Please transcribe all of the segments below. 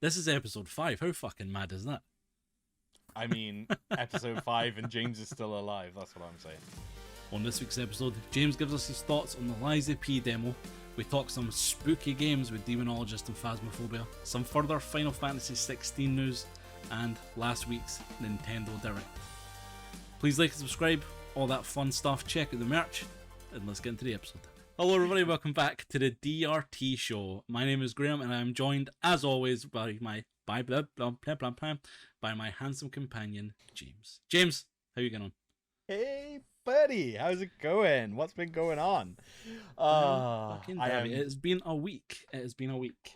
This is episode 5. How fucking mad is that? I mean, episode 5 and James is still alive. That's what I'm saying. On this week's episode, James gives us his thoughts on the Liza P demo. We talk some spooky games with Demonologist and Phasmophobia, some further Final Fantasy 16 news, and last week's Nintendo Direct. Please like and subscribe, all that fun stuff. Check out the merch, and let's get into the episode. Hello everybody, welcome back to the DRT show. My name is Graham, and I am joined, as always, by my handsome companion, James. James, how are you getting on? Hey, buddy, how's it going? What's been going on? It's been a week. It has been a week.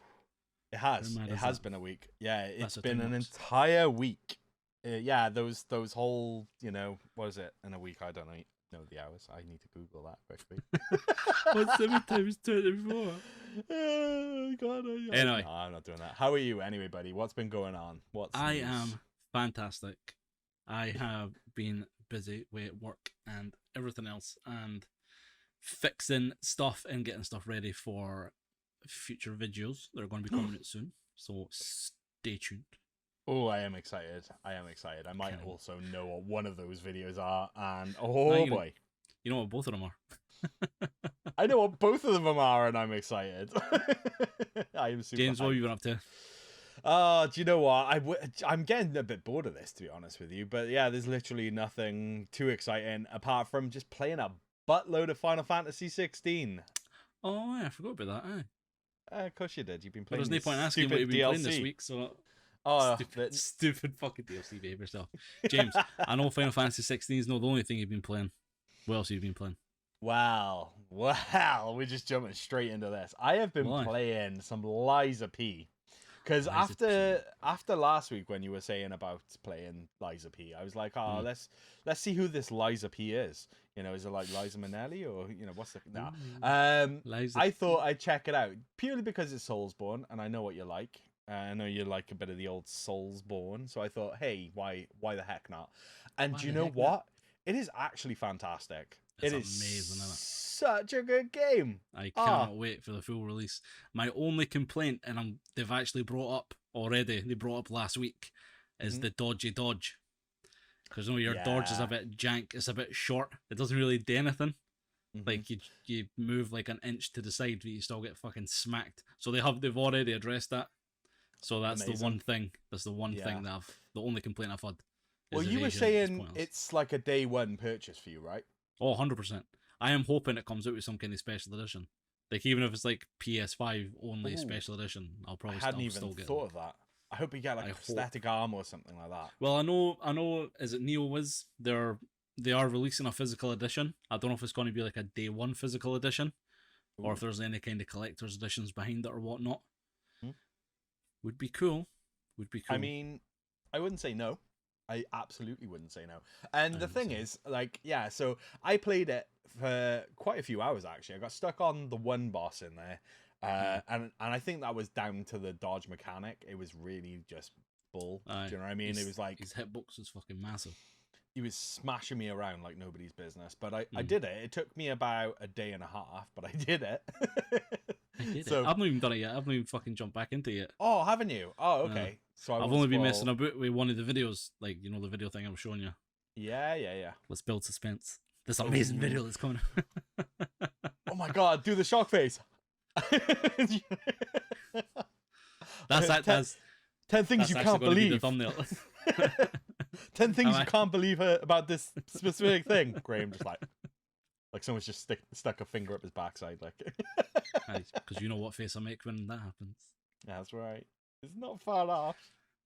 It has been a week. Yeah, it's been an entire entire week. Yeah, those whole, what is it in a week? I don't know the hours. I need to Google that quickly. What's 7 times 24? Oh God! Anyway, no, I'm not doing that. How are you, anyway, buddy? What's been going on? I am fantastic. I have been busy with work and everything else, and fixing stuff and getting stuff ready for future videos that are going to be coming out soon. So stay tuned. Oh, I am excited. I might also know what one of those videos are, and boy. You know what both of them are. I know what both of them are, and I'm excited. I am super James, what have you been up to? Do you know what? I'm getting a bit bored of this, to be honest with you. But yeah, there's literally nothing too exciting apart from just playing a buttload of Final Fantasy 16. Oh, yeah, I forgot about that. Of course you did. You've been playing. There's no point asking what you've been playing this week, so. Stupid fucking DLC, behave yourself. James, I know Final Fantasy 16 is not the only thing you've been playing. What else have you been playing? Wow, we're just jumping straight into this. I have been playing some Liza P. Because after last week when you were saying about playing Liza P, I was like, let's see who this Liza P is. Is it like Liza Minnelli or what's the I thought I'd check it out purely because it's Soulsborne and I know what you like. I know you like a bit of the old Soulsborne, so I thought, hey, why the heck not? And do you know what? It is actually fantastic. It is amazing, isn't it? Such a good game. I cannot wait for the full release. My only complaint, and they've actually brought up already, they brought up last week, is the dodgy dodge. Because your dodge is a bit jank, it's a bit short, it doesn't really do anything. Like you move like an inch to the side, but you still get fucking smacked. So they've already addressed that. So that's amazing. The one thing. That's the one thing that the only complaint I've had. Well, you were saying it's like a day one purchase for you, right? Oh, 100%. I am hoping it comes out with some kind of special edition. Like, even if it's like PS5 only special edition, I'll probably still get it. I hadn't even thought of that. I hope you get like a prosthetic arm or something like that. Well, I know, is it NeoWiz? They are releasing a physical edition. I don't know if it's going to be like a day one physical edition, or if there's any kind of collector's editions behind it or whatnot. Would be cool. I mean, I wouldn't say no. I absolutely wouldn't say no. And the thing is, so I played it for quite a few hours, actually. I got stuck on the one boss in there. And I think that was down to the dodge mechanic. It was really just bull. Do you know what I mean? It was like... His hitbox was fucking massive. He was smashing me around like nobody's business. But I did it. It took me about a day and a half, but I did it. I've not even done it yet. I've not even fucking jumped back into it yet. Oh, haven't you? Oh, okay. So I've only been messing about with one of the videos, like, the video thing I was showing you. Yeah. Let's build suspense. This amazing video that's coming. Oh my God, do the shock face. That's 10 things you can't believe. The thumbnail. 10 things you can't believe about this specific thing. Graham just like someone's just stuck a finger up his backside, like. Because you know what face I make when that happens. That's right. It's not far off.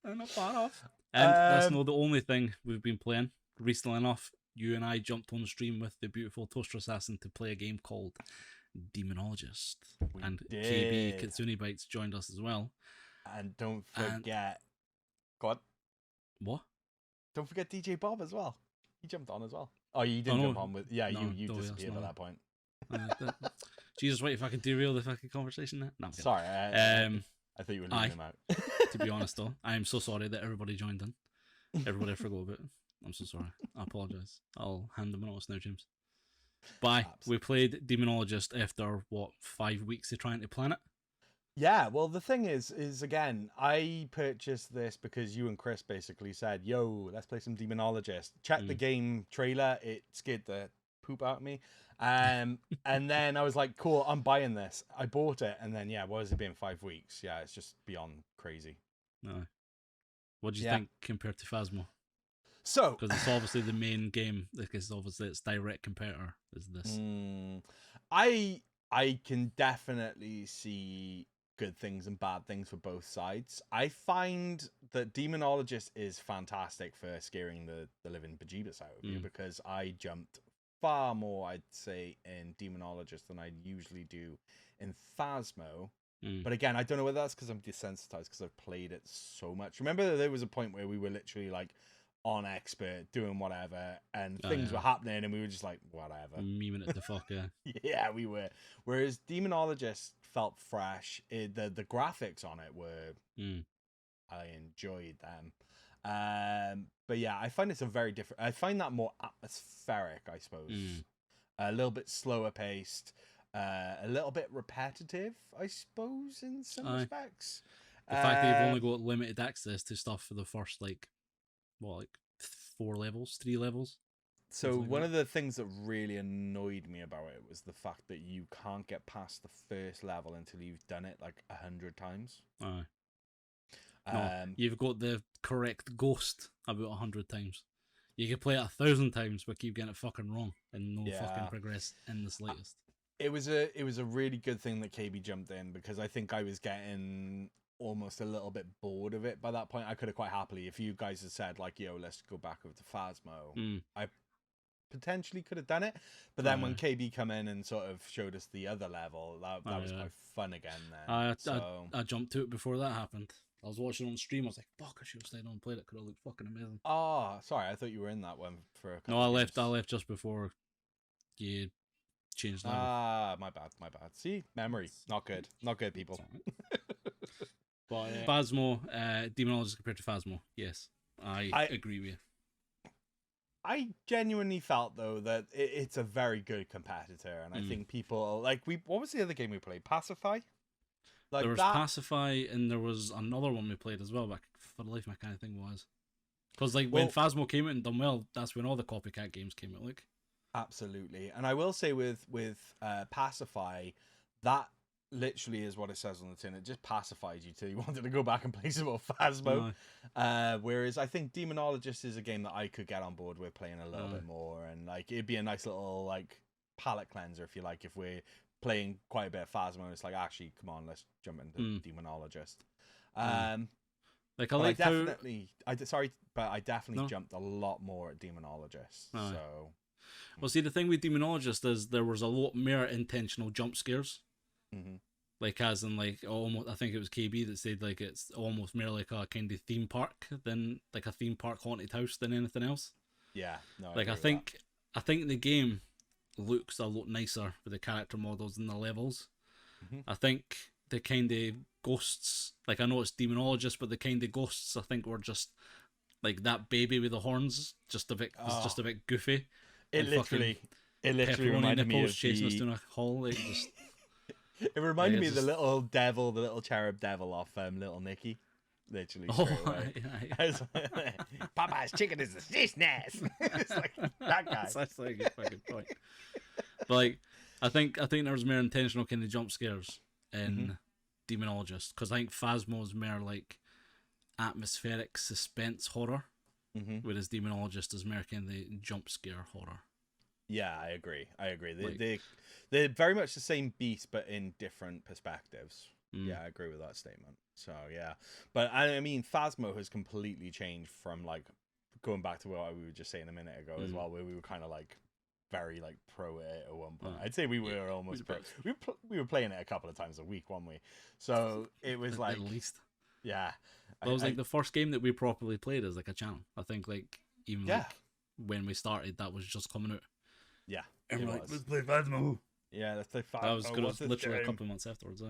Not far off. And that's not the only thing we've been playing. Recently enough, you and I jumped on stream with the beautiful Toaster Assassin to play a game called Demonologist. KB Kitsune Bites joined us as well. And don't forget... God. What? Don't forget DJ Bob as well. He jumped on as well. Oh, you didn't jump on with... Yeah, you disappeared at that point. Jesus, wait, if I can derail the fucking conversation there. No, I'm kidding. Sorry, I thought you were leaving him out. To be honest, though, I am so sorry that everybody joined in. Everybody forgot about it. I'm so sorry. I apologise. I'll hand them a notice now, James. Bye. We played Demonologist after, 5 weeks of trying to plan it? Yeah, well, the thing is again, I purchased this because you and Chris basically said, "Yo, let's play some Demonologist." Check the game trailer; it scared the poop out of me. And then I was like, "Cool, I'm buying this." I bought it, and then yeah, what has it been? 5 weeks? Yeah, it's just beyond crazy. No. What do you think compared to Phasmo? So, because it's obviously the main game. Because obviously its direct competitor is this. I can definitely see good things and bad things for both sides. I find that Demonologist is fantastic for scaring the living bejeebus out of you, because I jumped far more, I'd say, in Demonologist than I usually do in Phasmo. But again, I don't know whether that's because I'm desensitized because I've played it so much. Remember, there was a point where we were literally like on expert doing whatever, and things were happening, and we were just like, whatever, memeing it the fuck. Yeah, we were. Whereas Demonologist felt fresh. The graphics on it were, I enjoyed them. But yeah, I find it's a very different. I find that more atmospheric, I suppose. A little bit slower paced, a little bit repetitive, I suppose, in some respects. The fact that you've only got limited access to stuff for the first like 3 levels. So one of the things that really annoyed me about it was the fact that you can't get past the first level until you've done it like 100 times. No, you've got the correct ghost about 100 times. You can play it 1,000 times but keep getting it fucking wrong and no fucking progress in the slightest. It was a really good thing that KB jumped in, because I think I was getting almost a little bit bored of it by that point. I could have quite happily, if you guys had said like, yo, let's go back over to Phasmo, I potentially could have done it. But then when KB come in and sort of showed us the other level, that was quite fun again then. I jumped to it before that happened. I was watching on stream. I was like, fuck, I should have stayed on and played it. Could have looked fucking amazing. Oh, sorry. I thought you were in that one for a couple No, I left just before you changed level. My bad. See, memory. Not good, people. But Phasmo, Demonologist compared to Phasmo. Yes, I agree with you. I genuinely felt though that it's a very good competitor, and I think people like what was the other game we played? Pacify. Like there was Pacify, and there was another one we played as well. But for the life of my kind of thing was, because like when Phasmo came out and done well, that's when all the copycat games came out. Like, absolutely. And I will say with Pacify, that literally is what it says on the tin. It just pacifies you till you wanted to go back and play some more Phasmo. Whereas I think Demonologist is a game that I could get on board with playing a little bit more, and like it'd be a nice little like palate cleanser, if you like, if we're playing quite a bit of Phasmo and it's like, actually, come on, let's jump into Demonologist. Like I definitely jumped a lot more at Demonologist. So well, see, the thing with Demonologist is there was a lot more intentional jump scares. Like, as in, like, almost, I think it was KB that said, like, it's almost more like a kind of theme park than, like, a theme park haunted house than anything else. Yeah, no, like, I think the game looks a lot nicer with the character models and the levels. I think the kind of ghosts, like, I know it's Demonologist, but the kind of ghosts, I think, were just, like, that baby with the horns, just a bit goofy. It literally reminded me of chasing us down a hall, like, just... It reminded me of the little devil, the little cherub devil off Little Nicky. Literally. Popeye's chicken is a snaz. It's like that guy. That's like a fucking point. But like, I think there was more intentional kind of jump scares in Demonologist, because I think Phasmo is more like atmospheric suspense horror, whereas Demonologist is more kind of jump scare horror. Yeah, I agree. They're very much the same beast, but in different perspectives. Yeah, I agree with that statement. So, yeah. But, I mean, Phasmo has completely changed from, like, going back to what we were just saying a minute ago as well, where we were kind of, like, very, like, pro it at one point. I'd say we were almost pro. We were playing it a couple of times a week, weren't we? So, it was, like... At least. Yeah. It was, like, the first game that we properly played as, like, a channel. I think, like, even, like, when we started, that was just coming out. Yeah. And we're like, let's play Phasmo. Yeah, let's play Phasmo. That was good. Literally a couple of months afterwards.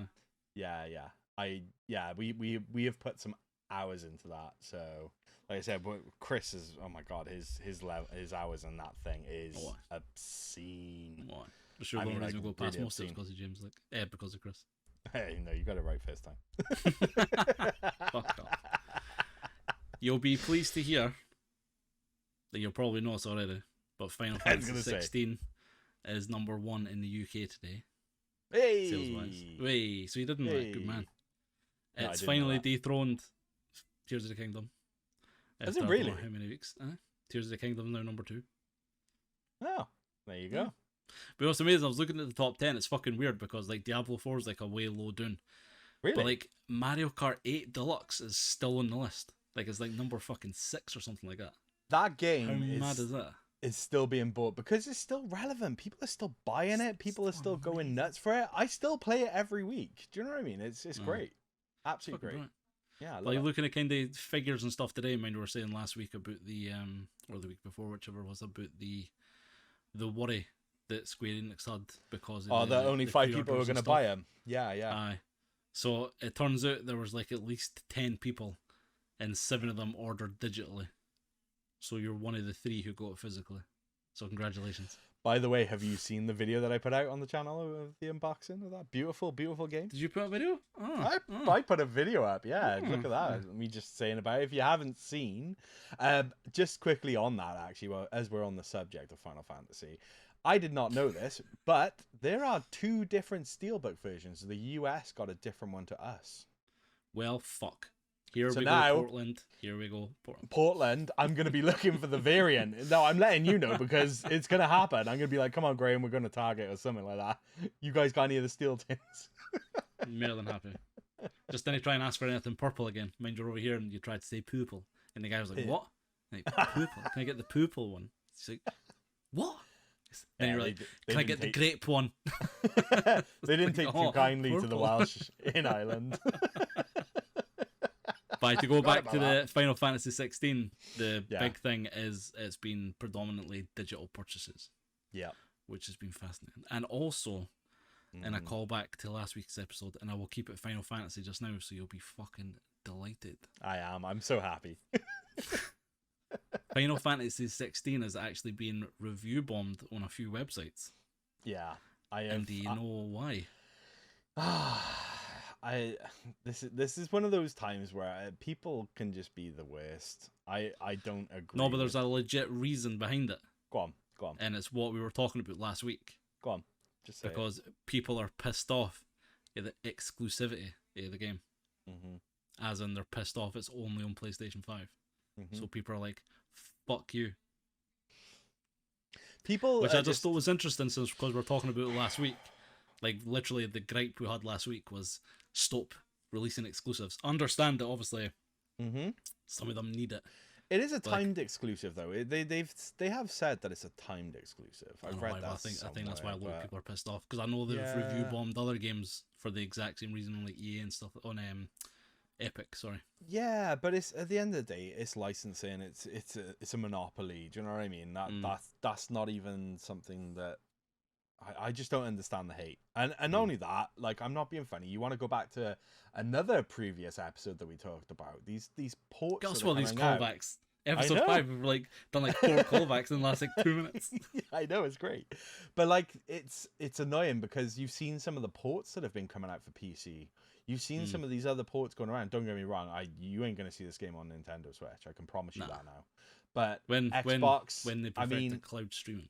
Yeah. We have put some hours into that. So, like I said, Chris is, oh my god, his hours in that thing is obscene. What? The sure, the only reason we go past most of it because of James, like, because of Chris. Hey, no, you got it right first time. Fuck off. You'll be pleased to hear that you'll probably know this already, but Final Fantasy 16 is number 1 in the UK today. Hey! Sales-wise. Hey, so you didn't know that. Good man. No, It's finally dethroned Tears of the Kingdom. Is it really? How many weeks? Tears of the Kingdom now number 2. Oh, there you go. But what's amazing, I was looking at the top 10, it's fucking weird because like Diablo 4 is like a way low down. Really? But like Mario Kart 8 Deluxe is still on the list. Like it's like number fucking 6 or something like that. That game How mad is that? Is still being bought because it's still relevant. People are still buying it. People are still going nuts for it. I still play it every week. Do you know what I mean? It's great. Absolutely great. Brilliant. Yeah, I love like it. Looking at kind of figures and stuff today, mind we were saying last week about the or the week before, whichever was, about the worry that Square Enix had because of that only 5 people were going to buy them. Yeah. Aye. So it turns out there was like at least 10 people, and 7 of them ordered digitally. So you're one of the 3 who got it physically. So congratulations. By the way, have you seen the video that I put out on the channel of the unboxing of that beautiful, beautiful game? Did you put a video? I put a video up, yeah. Look at that. Me just saying about it. If you haven't seen, just quickly on that, actually, well, as we're on the subject of Final Fantasy, I did not know this, but there are 2 different Steelbook versions. The US got a different one to us. Well, fuck. Here so we now, go, Portland. Here we go, Portland. Portland, I'm going to be looking for the variant. No, I'm letting you know because it's going to happen. I'm going to be like, come on, Graham, we're going to Target or something like that. You guys got any of the steel tins? More than happy. Just then you try and ask for anything purple again. Mind you're over here and you tried to say poople. And the guy was like, what? Like, poople? Can I get the poople one? It's like, what? And you're like, can I get the grape one? They didn't take too kindly to the Welsh in Ireland. But to go back to the Final Fantasy 16, the big thing is it's been predominantly digital purchases. Yeah. Which has been fascinating. And also, in a callback to last week's episode, and I will keep it Final Fantasy just now, so you'll be fucking delighted. I am. I'm so happy. Final Fantasy 16 is actually being review bombed on a few websites. Yeah. And do you know why? This is one of those times where people can just be the worst. I don't agree. No, but there's a legit reason behind it. Go on. And it's what we were talking about last week. Go on. Just say because people are pissed off at the exclusivity of the game. As in they're pissed off it's only on PlayStation 5. So people are like, fuck you. Which I just thought was interesting since because we're talking about it last week. Like literally the gripe we had last week was stop releasing exclusives. Understand that obviously some of them need it. It is a timed exclusive though. They have said that it's a timed exclusive. I've read that. I think that's why a lot of people are pissed off because I know they've review bombed other games for the exact same reason, like EA and stuff on Epic. Sorry. Yeah, but it's at the end of the day, it's licensing. It's a monopoly. Do you know what I mean? That's not even something that. I just don't understand the hate. And not only that, like, I'm not being funny. You want to go back to another previous episode that we talked about. These ports. Guess what? These callbacks. Episode 5, we've like done like 4 callbacks in the last like 2 minutes. I know, it's great. But like, it's annoying because you've seen some of the ports that have been coming out for PC. You've seen some of these other ports going around. Don't get me wrong. You ain't gonna see this game on Nintendo Switch. I can promise you that now. But Xbox, when they perfect the cloud streaming.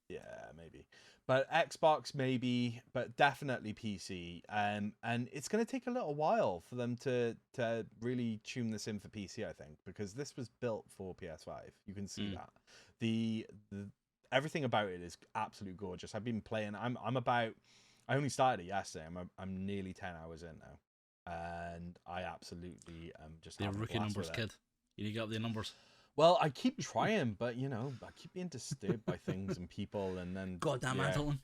Yeah, maybe. But Xbox maybe, but definitely PC. And it's going to take a little while for them to really tune this in for PC, I think, because this was built for PS5. You can see that. The everything about it is absolutely gorgeous. I've been playing. I only started it yesterday. I'm nearly 10 hours in now. And I absolutely am just They're rookie numbers, kid. You need to get up the numbers. Well, I keep trying, but you know, I keep being disturbed by things and people, and then goddamn Anton.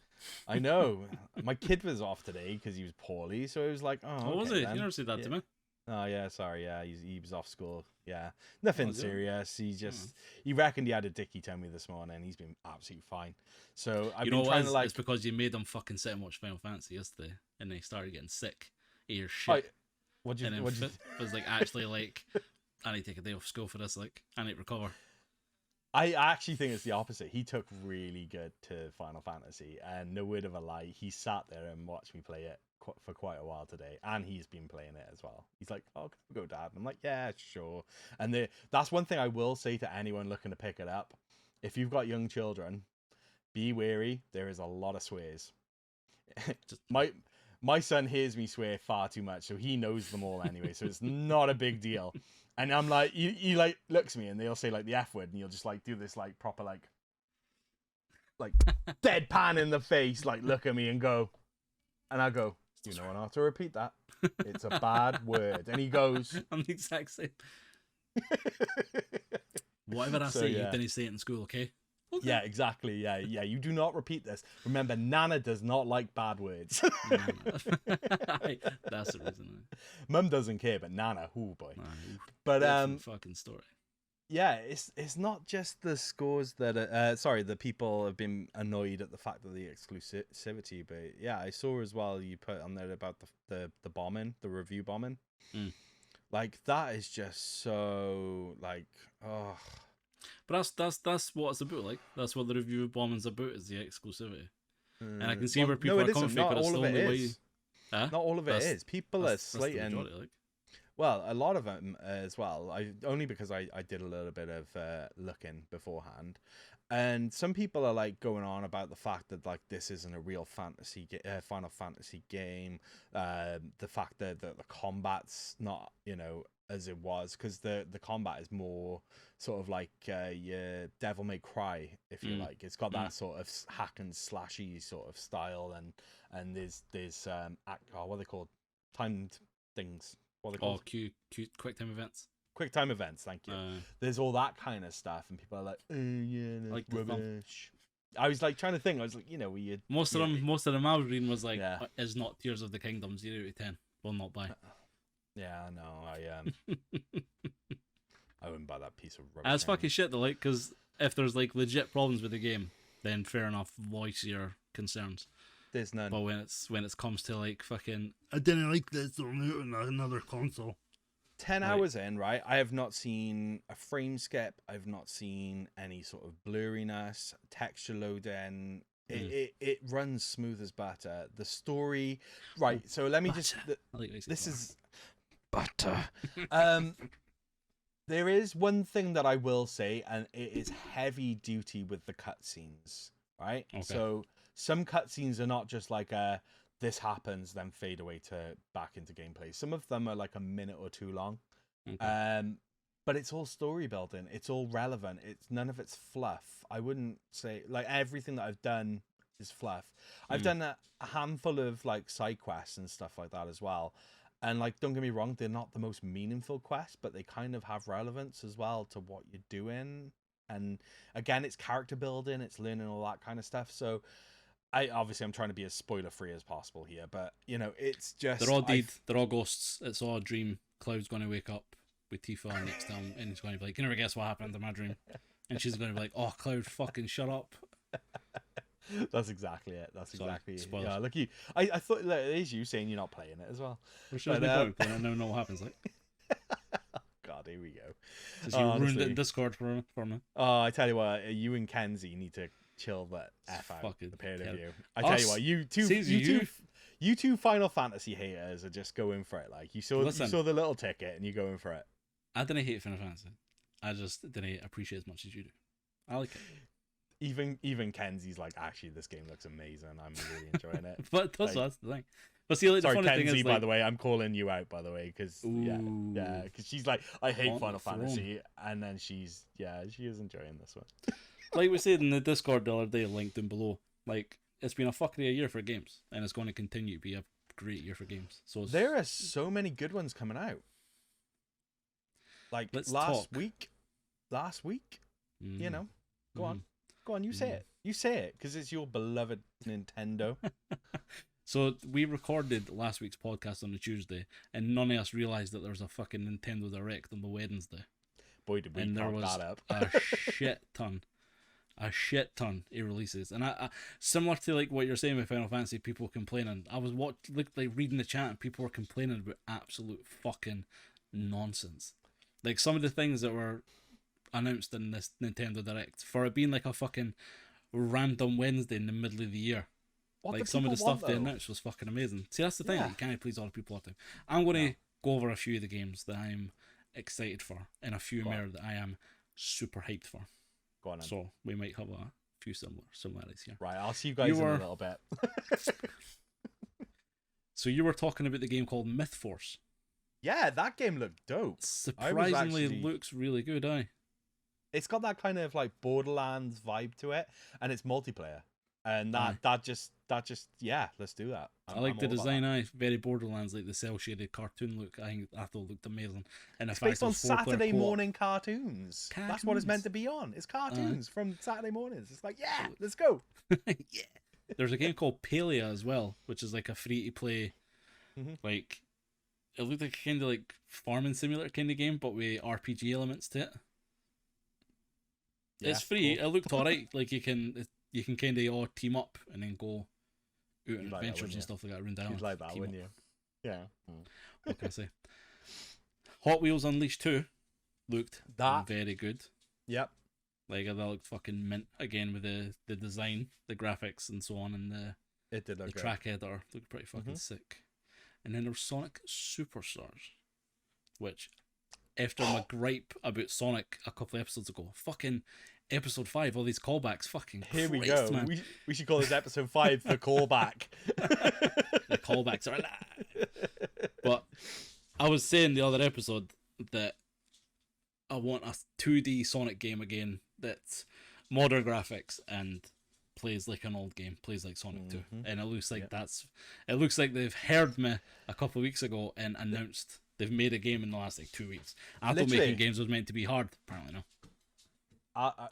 I know. My kid was off today because he was poorly, so it was like, oh, okay, was he? Then. You never said that to me. Oh yeah, sorry. Yeah, he was off school. Yeah, nothing serious. He just he reckoned he had a dick. He told me this morning. He's been absolutely fine. So I've been trying to like. It's because you made him fucking sit and watch Final Fantasy yesterday, and then he started getting sick of your shit. What you? Was like actually like. I need to take a day off school for this. Like, I need to recover. I actually think it's the opposite. He took really good to Final Fantasy, and no word of a lie, he sat there and watched me play it for quite a while today, and he's been playing it as well. He's like, "Oh, can we go, Dad?" And I'm like, "Yeah, sure." And that's one thing I will say to anyone looking to pick it up: if you've got young children, be wary. There is a lot of swears. My son hears me swear far too much, so he knows them all anyway. So it's not a big deal. And I'm like, he like looks at me, and they'll say like the F word, and you'll just like do this like proper like deadpan in the face, like look at me and go, and I go, "You know, not to repeat that. It's a bad word." And he goes, "I'm the exact same." Whatever I say, you didn't say it in school, okay? Okay. Yeah, exactly. Yeah. You do not repeat this. Remember, Nana does not like bad words. That's the reason. Mum doesn't care, but Nana, oh boy. But fucking story. Yeah, it's not just the scores that the people have been annoyed at the fact of the exclusivity, but yeah, I saw as well you put on there about the bombing, the review bombing. Like that is just so like, oh. But that's what it's about. Like that's what the review bombing's about, is the exclusivity. And I can see where people are coming from, but it's still the way. Not all of it is. People are slating. Like. Well, a lot of them as well. Only because I did a little bit of looking beforehand, and some people are like going on about the fact that like this isn't a real Final Fantasy game. The fact that the combat's not, you know, as it was, because the combat is more sort of like your Devil May Cry, if you like. It's got that sort of hack and slashy sort of style, and there's what are they called? Timed things. What are they called? Quick time events. Quick time events, thank you. There's all that kind of stuff, and people are like, yeah, no, like rubbish. I was like trying to think. I was like, you know, most of them I was reading was like, is not Tears of the Kingdom 0 to 10. Will not buy. Yeah, no, I wouldn't buy that piece of rubbish. That's fucking shit though, like, because if there's like legit problems with the game, then fair enough, voice your concerns. There's none. But when it comes to like fucking, I didn't like this on another console. 10 hours in, right? I have not seen a frame skip. I've not seen any sort of blurriness, texture loading. It runs smooth as butter. The story, right? So let me just. This is butter. There is one thing that I will say, and it is heavy duty with the cutscenes, right? Okay. So some cutscenes are not just like this happens, then fade away to back into gameplay. Some of them are like a minute or two long. Okay. But it's all story building. It's all relevant. None of it's fluff. I wouldn't say like everything that I've done is fluff. I've done a handful of like side quests and stuff like that as well. And like, don't get me wrong, they're not the most meaningful quests, but they kind of have relevance as well to what you're doing. And again, it's character building, it's learning all that kind of stuff. So I'm trying to be as spoiler free as possible here, but you know, it's just they're all dead, they're all ghosts. It's all a dream. Cloud's going to wake up with Tifa next time, and he's going to be like, "You never guess what happened in my dream," and she's going to be like, "Oh, Cloud, fucking shut up." That's exactly it. Exactly it. Yeah, look, I thought that it is you saying you're not playing it as well. Which is no point playing it. I don't know what happens. Like, God, here we go. Because you ruined it in Discord for me. Oh, I tell you what, you and Kenzie need to chill that F out. The pair of you. I tell you what, you two Final Fantasy haters are just going for it. Like you saw the little ticket and you're going for it. I didn't hate Final Fantasy. I just didn't appreciate it as much as you do. I like it. Even Kenzie's like, actually, this game looks amazing. I'm really enjoying it. But that's the thing. But see, like, sorry, the funny Kenzie, thing is, by the way, I'm calling you out, by the way, because because she's like, I hate Final Fantasy, and then she is enjoying this one. Like we said in the Discord the other day, linked in below, like it's been a fucking year for games, and it's going to continue to be a great year for games. So there are so many good ones coming out. Like last week, you know, go on, you say it. You say it, because it's your beloved Nintendo. So we recorded last week's podcast on a Tuesday, and none of us realised that there was a fucking Nintendo Direct on the Wednesday. Boy, did we cock that up. a shit ton of releases. And I similar to like what you're saying with Final Fantasy, people complaining. I was reading the chat, and people were complaining about absolute fucking nonsense. Like some of the things that were announced in this Nintendo Direct, for it being like a fucking random Wednesday in the middle of the year, What like do some of the people want, stuff they though? announced was fucking amazing. See, that's the thing. Yeah. You can't please all the people all the time. I'm going to go over a few of the games that I'm excited for, and a few more that I am super hyped for. Go on then. So we might have a few similarities here. Right, I'll see you guys in a little bit. So you were talking about the game called Myth Force. Yeah, that game looked dope. Surprisingly, looks really good, aye. It's got that kind of like Borderlands vibe to it, and it's multiplayer. And that just yeah, let's do that. I like the design, very Borderlands, like the cell shaded cartoon look. I thought it looked amazing. And it's based on Saturday morning cartoons. That's what it's meant to be on. It's cartoons from Saturday mornings. It's like, yeah, let's go. Yeah. There's a game called Palia as well, which is like a free to play, like it looked like kind of like farming simulator kind of game, but with RPG elements to it. Yeah, it's free. Cool. It looked alright. Like you can kind of all team up and then go out on adventures and stuff like that around the island. You'd like that, wouldn't you? Yeah. What can I say? Hot Wheels Unleashed 2 looked very good. Yep. Like that looked fucking mint again with the design, the graphics and so on, and the track editor looked pretty fucking sick. And then there was Sonic Superstars, which after my gripe about Sonic a couple of episodes ago, fucking episode 5, all these callbacks, fucking here Christ, we go, man. We should call this episode 5 the callback. The callbacks are but I was saying the other episode that I want a 2D Sonic game again that's modern graphics and plays like an old game, plays like Sonic 2. And it looks like it looks like they've heard me a couple of weeks ago and announced they've made a game in the last like 2 weeks. I thought making games was meant to be hard, apparently no.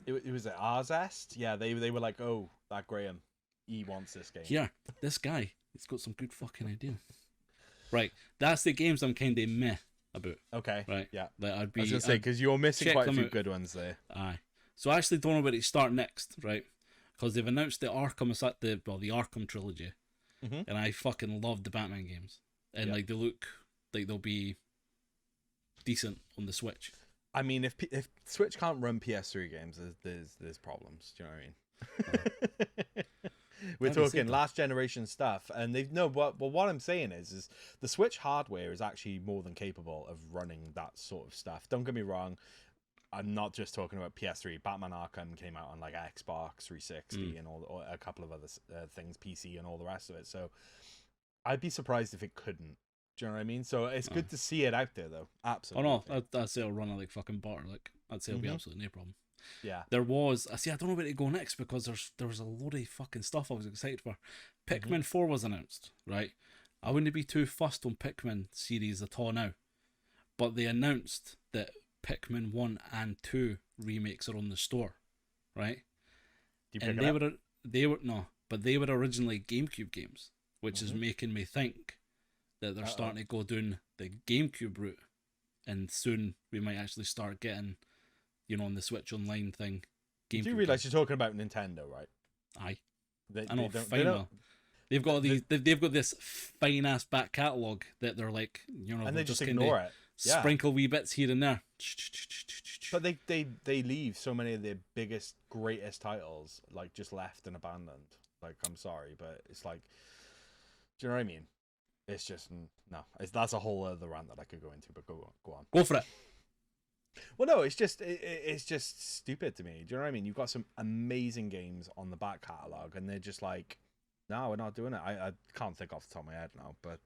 It was at Arzest. Yeah, they were like, oh, that Graham, he wants this game. Yeah, this guy, he's got some good fucking idea. Right, that's the games I'm kind of meh about. Okay. Right. Yeah. Like I was gonna say because you're missing quite a few good ones there. Aye. So I actually don't know where to start next, right? Because they've announced the Arkham trilogy, and I fucking love the Batman games, and like they look like they'll be decent on the Switch. I mean, if Switch can't run PS3 games, there's problems. Do you know what I mean? We're talking last generation stuff, and what I'm saying is the Switch hardware is actually more than capable of running that sort of stuff. Don't get me wrong, I'm not just talking about PS3. Batman Arkham came out on like Xbox 360 and or a couple of other things, PC and all the rest of it. So I'd be surprised if it couldn't. Do you know what I mean? So it's good to see it out there, though. Absolutely. Oh no, I'd say it'll run like fucking butter. Like I'd say it'll be absolutely no problem. Yeah. There was. I don't know where to go next because there was a load of fucking stuff I was excited for. Pikmin 4 was announced, right? I wouldn't be too fussed on Pikmin series at all now, but they announced that Pikmin 1 and 2 remakes are on the store, right? And they were originally GameCube games, which is making me think that they're starting to go down the GameCube route, and soon we might actually start getting, on the Switch Online thing. GameCube. Do you realise you're talking about Nintendo, right? Aye. They've got they've got this fine ass back catalogue that they're like, and they just ignore it. Sprinkle wee bits here and there. But they leave so many of their biggest, greatest titles like just left and abandoned. Like, I'm sorry, but it's like, do you know what I mean? It's just that's a whole other rant that I could go into. But go on. Go for it. Well, no, it's just stupid to me. Do you know what I mean? You've got some amazing games on the back catalogue, and they're just like, no, we're not doing it. I can't think off the top of my head now, but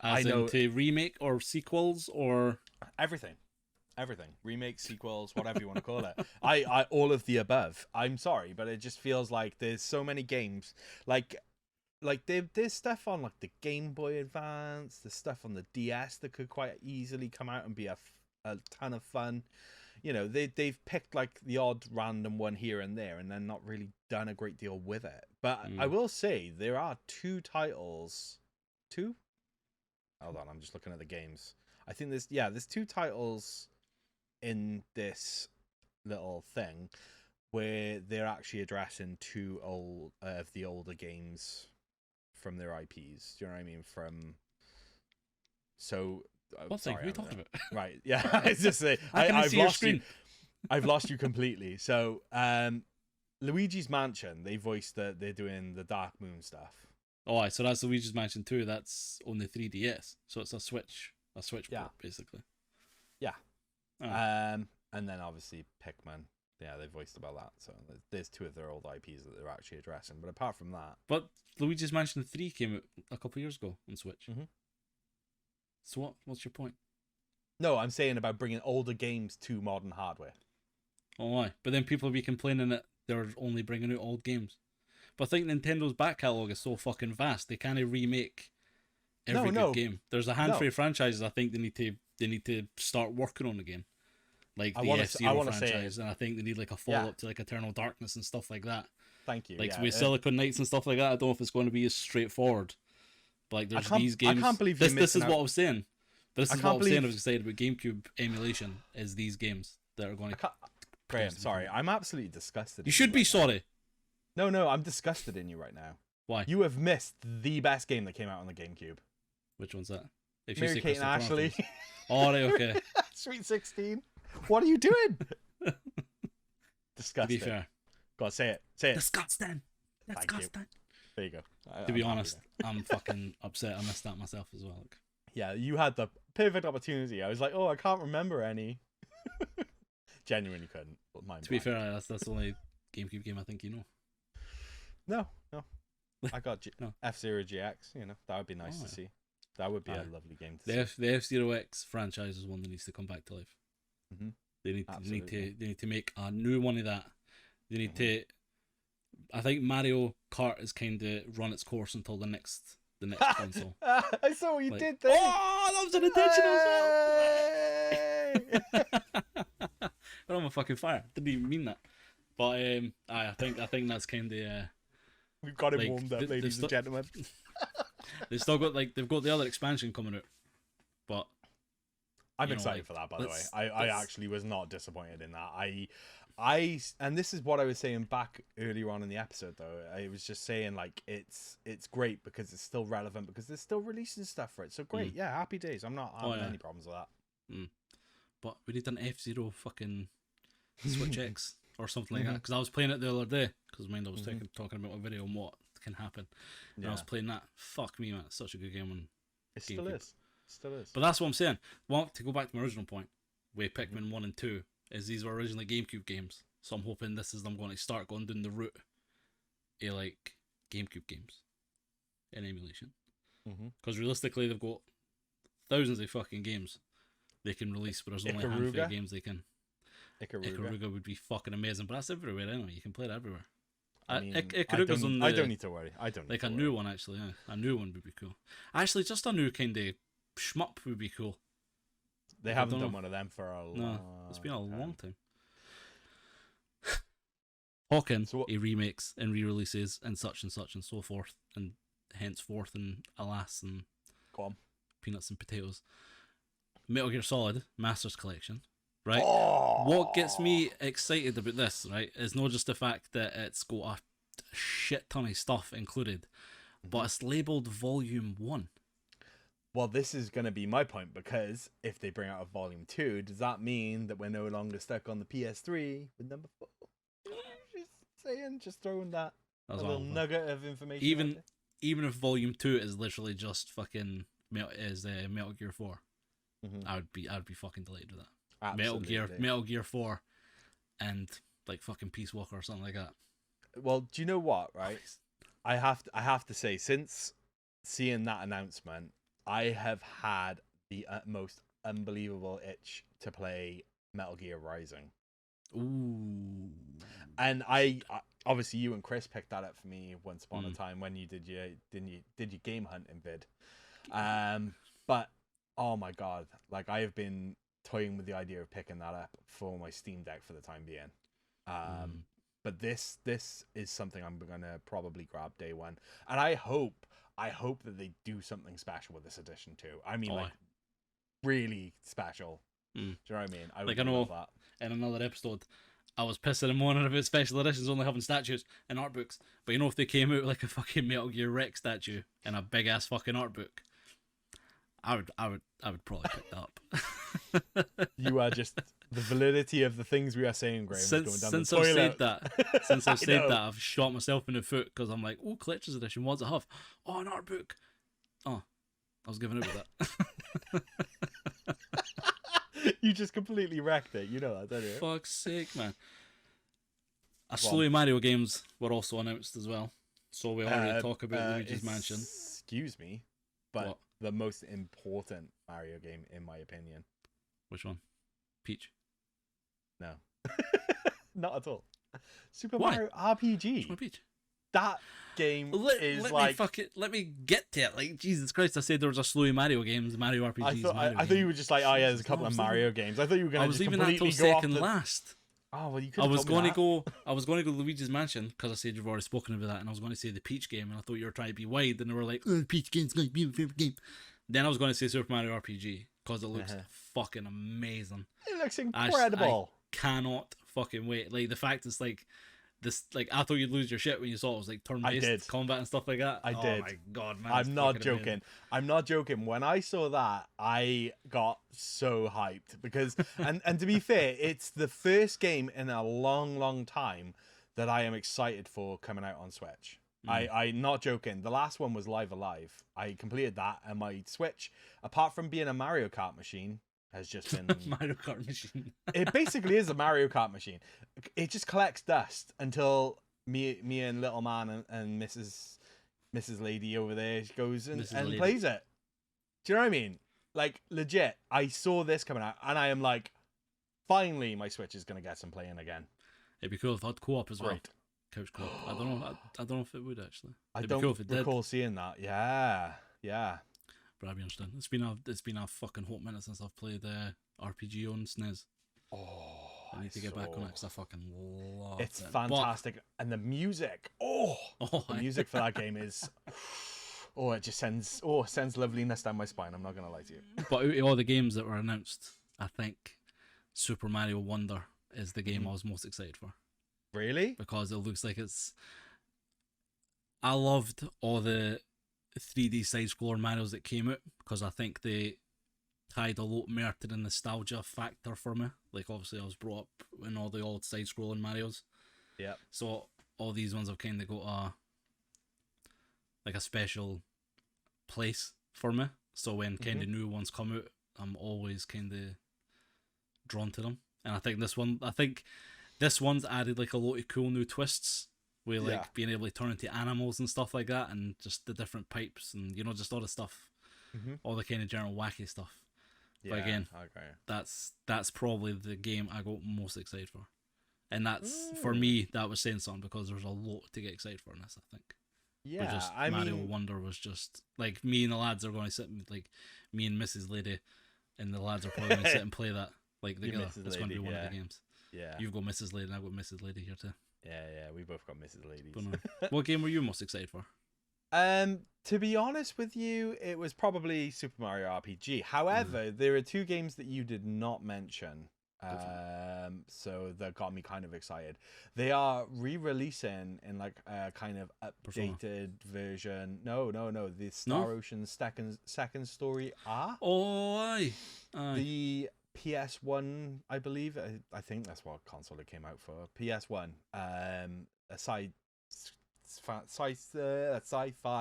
I know to remake or sequels or everything, remakes, sequels, whatever you want to call it. I all of the above. I'm sorry, but it just feels like there's so many games like there's stuff on like the Game Boy Advance, there's stuff on the DS that could quite easily come out and be a ton of fun. They've picked like the odd random one here and there, and then not really done a great deal with it. But I will say there are two titles. Two? Hold on, I'm just looking at the games. I think there's two titles in this little thing where they're actually addressing two of the older games from their IPs. Do you know what I mean? What thing are we talking about? Right, yeah. It's just I've lost you. I've lost you completely. So Luigi's Mansion, they voiced that they're doing the Dark Moon stuff. Oh, so that's Luigi's Mansion 2. That's on the 3DS. So it's a Switch port, basically. Yeah. Oh. And then obviously Pikmin. Yeah, they voiced about that. So there's 2 of their old IPs that they're actually addressing. But apart from that... But Luigi's Mansion 3 came out a couple of years ago on Switch. Mm-hmm. So what's your point? No, I'm saying about bringing older games to modern hardware. Oh, why? But then people will be complaining that they're only bringing out old games. But I think Nintendo's back catalogue is so fucking vast. They can't remake every good game. There's a handful of franchises I think they need to start working on again. Like the F-Zero franchise, and I think they need like a follow-up to like Eternal Darkness and stuff like that. Thank you. Like with Silicon Knights and stuff like that, I don't know if it's going to be as straightforforard. But like there's these games. I can't believe this is what I was saying. This is what I was saying. I was excited about GameCube emulation. Is these games that are going to... Graham, sorry. I'm absolutely disgusted. You should be sorry. No, I'm disgusted in you right now. Why? You have missed the best game that came out on the GameCube. Which one's that? If Mary Kate and Ashley. Oh, right, okay. Sweet 16. What are you doing? Disgusting. To be fair. Go on, say it. Say it. Disgusting. Disgusting. There you go. To be honest, I'm fucking upset. I missed that myself as well. Like. Yeah, you had the perfect opportunity. I was like, oh, I can't remember any. Genuinely couldn't. To be fair, that's the only GameCube game I think you know. No. I got F-Zero GX. You know, that would be nice to see. That would be a lovely game to see. The F-Zero X franchise is one that needs to come back to life. Mm-hmm. They need to make a new one of that. They need to. I think Mario Kart has kind of run its course until the next console. I saw what you did there. Oh, that was an intentional as well. But I'm a fucking fire. Didn't even mean that. But I think that's kind of. We've got it warmed up, ladies and gentlemen. They've still got they've got the other expansion coming out, but I'm excited for that. By the way, I actually was not disappointed in that. I and this is what I was saying back earlier on in the episode though. I was just saying like it's great because it's still relevant because they're still releasing stuff for it. So great, yeah, happy days. I'm not having any problems with that. But we need an F-Zero fucking Switch X or something like that because I was playing it the other day because I was talking about a video and what can happen. And I was playing that. Fuck me, man! It's such a good game on. It still is. Still is. But that's what I'm saying. Well, to go back to my original point, with Pikmin 1 and 2, is these were originally GameCube games. So I'm hoping this is them going to start going down the route of like GameCube games in emulation. Because realistically, they've got thousands of fucking games they can release, but there's only a handful of games they can. Ikaruga would be fucking amazing, but that's everywhere anyway. You can play it everywhere. I don't need to worry. I don't. Like a new one, actually. Yeah. A new one would be cool. Actually, just a new kind of shmup would be cool. They haven't done one of them for a long. It's been a long time. Hawken, he remakes and re-releases and such and so forth and henceforth and alas and peanuts and potatoes. Metal Gear Solid Masters Collection. Right. What gets me excited about this, right, is not just the fact that it's got a shit ton of stuff included, but it's labelled Volume 1. Well, this is going to be my point because if they bring out a Volume 2, does that mean that we're no longer stuck on the PS3 with number 4? Just throwing that little nugget of information. Even if Volume 2 is literally just fucking Metal Gear 4, I would be fucking delighted with that. Absolutely. Metal Gear 4 and like fucking Peace Walker or something like that. Well, do you know what, right? I have to say, since seeing that announcement, I have had the most unbelievable itch to play Metal Gear Rising. Ooh. And I obviously you and Chris picked that up for me once upon a time when you did your game hunting vid. But oh my god, like I have been toying with the idea of picking that up for my Steam Deck for the time being. But this is something I'm gonna probably grab day one, and I hope that they do something special with this edition too. I mean, like really special. Do you know what I mean? I know that. In another episode, I was pissing and moaning about special editions only having statues and art books, but you know if they came out like a fucking Metal Gear Rex statue and a big ass fucking art book, I would probably pick that up. You are just the validity of the things we are saying, Graham. Since I've said that, I've shot myself in the foot because I'm like, oh, collector's edition. What's it have? Oh, an art book. Oh, I was giving it with that. You just completely wrecked it. You know that, don't you? Fuck's sake, man. A slew of Mario games were also announced as well. So we already talk about Luigi's Mansion. Excuse me, but what? The most important Mario game, in my opinion. Which one? Peach? No. Not at all. Super Mario RPG. Which one, Peach? That game let me get to it. Like, Jesus Christ, I said there was a slew of Mario games, Mario RPGs. I thought you were just like, oh yeah, there's a couple of Mario games. I thought you were going to just completely go off. I was leaving that till second last. Oh well, you could. I was going to go Luigi's Mansion because I said you've already spoken about that, and I was going to say the Peach game, and I thought you were trying to be wide, and they were like, "Oh, Peach game's going to be my favorite game." Then I was going to say Super Mario RPG because it looks fucking amazing. It looks incredible. I cannot fucking wait. Like the fact it's like this, like I thought you'd lose your shit when you saw it was like turn-based combat and stuff like that. I did. Oh my god, man! I'm not joking. Amazing. I'm not joking. When I saw that, I got so hyped because, and to be fair, it's the first game in a long time that I am excited for coming out on Switch. I'm not joking. The last one was Live Alive. I completed that, and my Switch, apart from being a Mario Kart machine, has just been Mario Kart machine. It basically is a Mario Kart machine. It just collects dust until me and little man and Mrs. Lady over there goes and plays it. Do you know what I mean? Like legit, I saw this coming out, and I am like, finally, my Switch is gonna get some playing again. It'd be cool if it had co-op as well. Couch co-op. I don't know if it would actually. It'd be cool if it recall seeing that. Yeah. But I'd be interested. It's been a fucking hot minute since I've played RPG on SNES. Oh, I need to get back on it because I fucking love it. It's fantastic, and the music. The music for that game is. It just sends loveliness down my spine. I'm not gonna lie to you. But out of all the games that were announced, I think Super Mario Wonder is the game I was most excited for. Really? Because it looks like it's. I loved all the 3D side-scroller Marios that came out because I think they tied a lot more to the nostalgia factor for me. Like, obviously, I was brought up in all the old side-scrolling Marios. Yeah. So all these ones have kind of got a special place for me. So when kind of new ones come out, I'm always kind of drawn to them. And I think this one's added like a lot of cool new twists. With like being able to turn into animals and stuff like that, and just the different pipes and just all the stuff, all the kind of general wacky stuff. Yeah, but again, that's probably the game I got most excited for, and for me that was saying something because there's a lot to get excited for in this. I think. Yeah, Mario Wonder was just like me and the lads are going to sit and like me and Mrs. Lady, and the lads are probably going to sit and play that like together. It's going to be one of the games. Yeah, you've got Mrs. Lady and I've got Mrs. Lady here too. Yeah, we both got Mrs. Ladies. What game were you most excited for? To be honest with you, it was probably Super Mario RPG. However, there are two games that you did not mention. So that got me kind of excited. They are re-releasing in like a kind of updated version. No. The Star Ocean second story. Oh, aye. The PS1, I believe. I think that's what console it came out for. PS1. A sci-fi.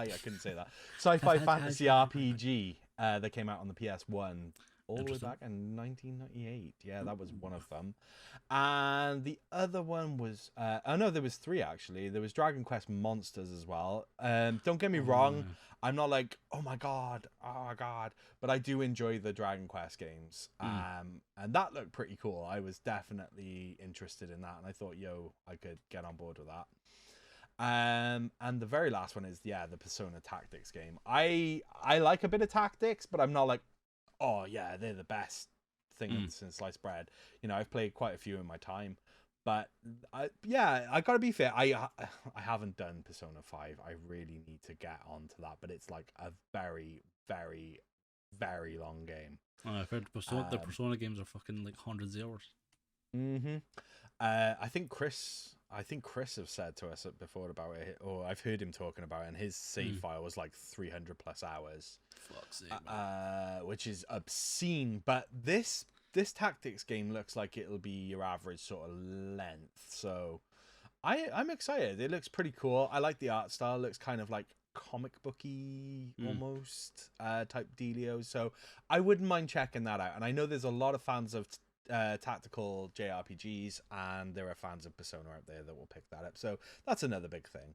I couldn't say that. Sci-fi fantasy RPG that came out on the PS1 all the way back in 1998. Yeah, that was one of them. And the other one was there was three actually. There was Dragon Quest Monsters as well. Don't get me wrong. I'm not like, oh my god, but I do enjoy the Dragon Quest games. And that looked pretty cool. I was definitely interested in that, and I thought, I could get on board with that. And the very last one is the Persona Tactics game. I like a bit of tactics, but I'm not like, oh yeah, they're the best thing since sliced bread. I've played quite a few in my time. But I gotta be fair. I haven't done Persona 5. I really need to get onto that. But it's like a very, very, very long game. I've heard the Persona games are fucking like hundreds of hours. I think Chris have said to us before about it, or I've heard him talking about it, and his save file was like 300 plus hours. Fuck's sake, man. Which is obscene. But this tactics game looks like it'll be your average sort of length. So I'm excited. It looks pretty cool. I like the art style. It looks kind of like comic booky almost type dealio. So I wouldn't mind checking that out. And I know there's a lot of fans of tactical JRPGs, and there are fans of Persona out there that will pick that up. So that's another big thing.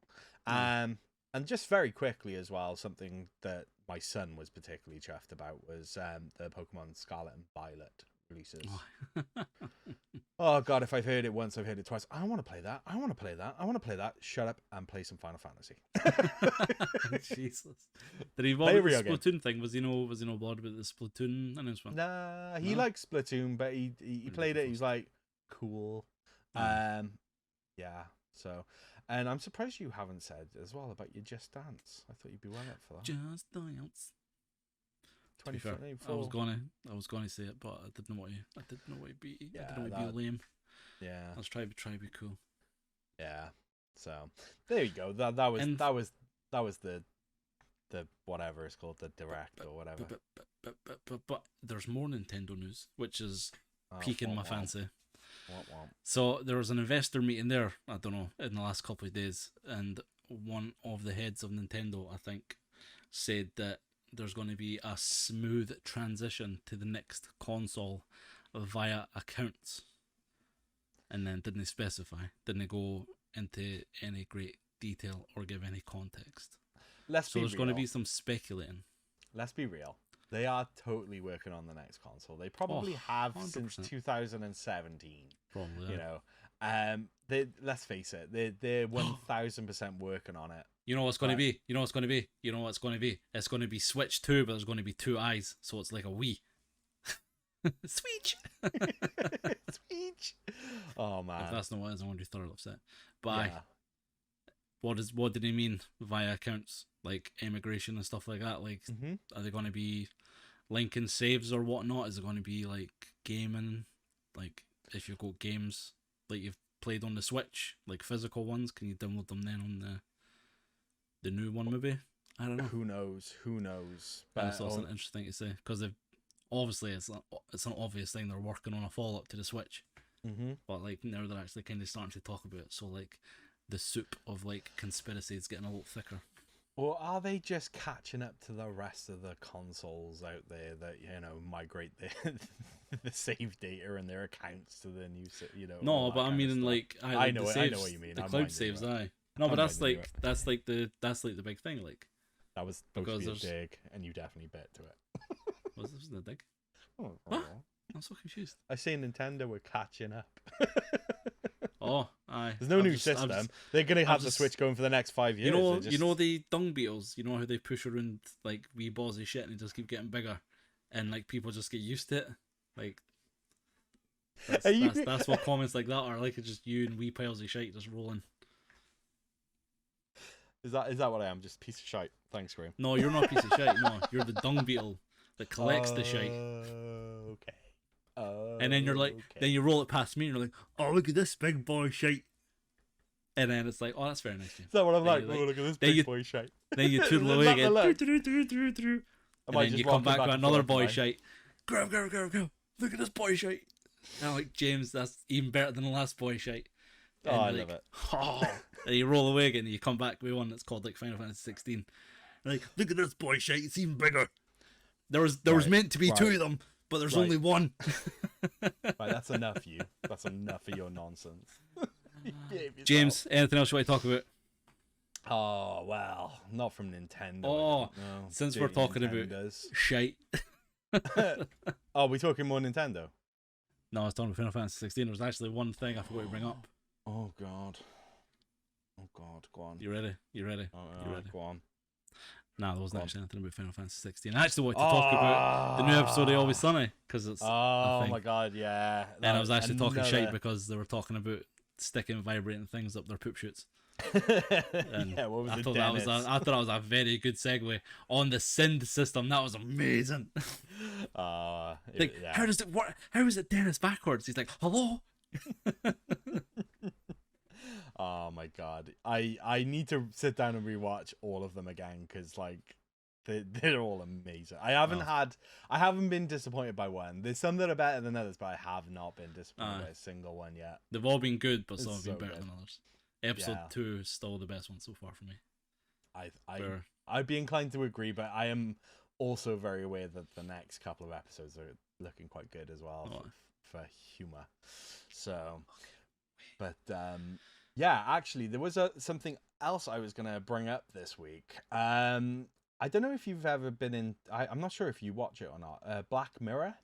And just very quickly as well, something that my son was particularly chuffed about was the Pokemon Scarlet and Violet releases. Oh god, if I've heard it once, I've heard it twice. I want to play that. I want to play that. I want to play that. Shut up and play some Final Fantasy. Jesus. Did he bother with the Splatoon thing? Was he no bothered with the Splatoon announcement? Nah, he likes Splatoon, but he played it. He was like, cool. Yeah. So, and I'm surprised you haven't said as well about your Just Dance. I thought you'd be well up for that. Just Dance. 2024. I was gonna say it, but I didn't know what he'd be. Yeah, I didn't know he'd be lame. Yeah. Let's try to be cool. Yeah. So there you go. That was the whatever it's called, the direct or whatever. But there's more Nintendo news, which is piquing my fancy. What? So there was an investor meeting there, I don't know, in the last couple of days, and one of the heads of Nintendo, I think, said that there's going to be a smooth transition to the next console via accounts. And then didn't they go into any great detail or give any context. There's going to be some speculating. Let's be real. They are totally working on the next console. They probably have 100%. Since 2017. Probably. You know, let's face it, they're 1000% working on it. You know what's going to be? It's going to be Switch 2, but there's going to be two eyes, so it's like a Wii. Switch. Switch. Oh man. If that's not what it is, I'm going to be thoroughly upset. But what did he mean via accounts? Like immigration and stuff like that? Like, are they going to be linking saves or whatnot? Is it going to be like gaming? Like, if you've got games like you've played on the Switch, like physical ones, can you download them then on the new one maybe? I don't know. Who knows? But that's also interesting to say, because they've obviously it's an obvious thing, they're working on a follow-up to the Switch. But like now they're actually kind of starting to talk about it, so like the soup of like conspiracy is getting a little thicker. Or are they just catching up to the rest of the consoles out there that, you know, migrate the save data and their accounts to the new, you know? No, but I mean, like, I know what you mean. The cloud saves, aye. No, but that's like the big thing, like. That was supposed to be a dig, and you definitely bet to it. Was this a dig? What? I'm so confused. I say Nintendo were catching up. Oh, aye. There's no new system. They're gonna have the Switch going for the next 5 years. You know the dung beetles. You know how they push around like wee balls of shit and they just keep getting bigger, and like people just get used to it. Like that's what comments like that are like. It's just you and wee piles of shit just rolling. Is that what I am? Just a piece of shite. Thanks, Graham. No, you're not a piece of shite. No, you're the dung beetle that collects the shite. Okay. And then you're like, then you roll it past me, and you're like, oh, look at this big boy shite. And then it's like, oh, that's very nice. James. Is that what I'm like? Oh, look at this big boy shite. Then you toodle away again. And then you come back with another boy shite. Go. Look at this boy shite. And I'm like, James, that's even better than the last boy shite. And I love it. Oh. And you roll away again, and you come back with one that's called like Final Fantasy 16. Like, look at this boy shite, it's even bigger. There was meant to be two of them, but there's only one. Right, that's enough, you. That's enough of your nonsense. James, anything else you want to talk about? Oh, well, not from Nintendo. Oh, since we're talking about shite. Oh, we talking more Nintendo? No, I was talking about Final Fantasy 16. There was actually one thing I forgot to bring up. Oh, God, go on. You ready? Oh, you ready? Go on. No, there wasn't actually anything about Final Fantasy 16. I actually wanted to talk about the new episode of Always Sunny, because it's my god, yeah. And I was actually talking shite because they were talking about sticking vibrating things up their poop shoots. And yeah, what was I thought that was a very good segue on the Sind system. That was amazing. Yeah. How does it work? How is it Dennis backwards? He's like, hello, Oh my god, I need to sit down and rewatch all of them again because like they're all amazing. I haven't been disappointed by one. There's some that are better than others, but I have not been disappointed by a single one yet. They've all been good, but some have been so better good. than others. Episode 2 is still the best one so far for me. I'd be inclined to agree, but I am also very aware that the next couple of episodes are looking quite good as well for humor. So, but yeah, actually, there was something else I was gonna bring up this week. I don't know if you've ever been in. I'm not sure if you watch it or not. Black Mirror.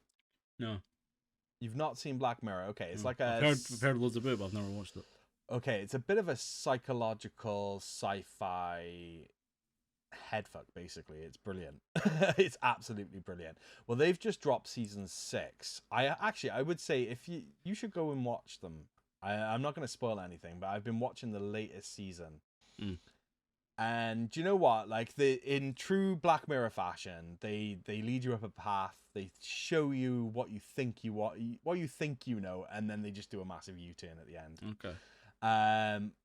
No, you've not seen Black Mirror. Okay, it's like I've heard loads about it, but I've never watched it. Okay, it's a bit of a psychological sci-fi headfuck, basically. It's brilliant. It's absolutely brilliant. Well, they've just dropped season 6. I would say if you should go and watch them. I'm not going to spoil anything, but I've been watching the latest season. And do you know what? Like in true Black Mirror fashion, they lead you up a path. They show you what you think you know, and then they just do a massive U-turn at the end. Okay.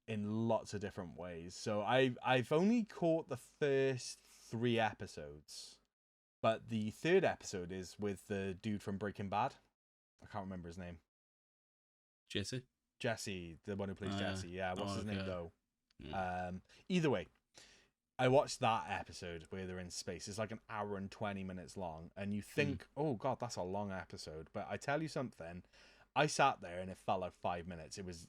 In lots of different ways. So I've only caught the first 3 episodes, but the 3rd episode is with the dude from Breaking Bad. I can't remember his name. Jesse, the one who plays Jesse. Yeah, what's his name though? Either way, I watched that episode where they're in space. It's like an hour and 20 minutes long, and you think, oh god, that's a long episode. But I tell you something, I sat there and it felt like 5 minutes. It was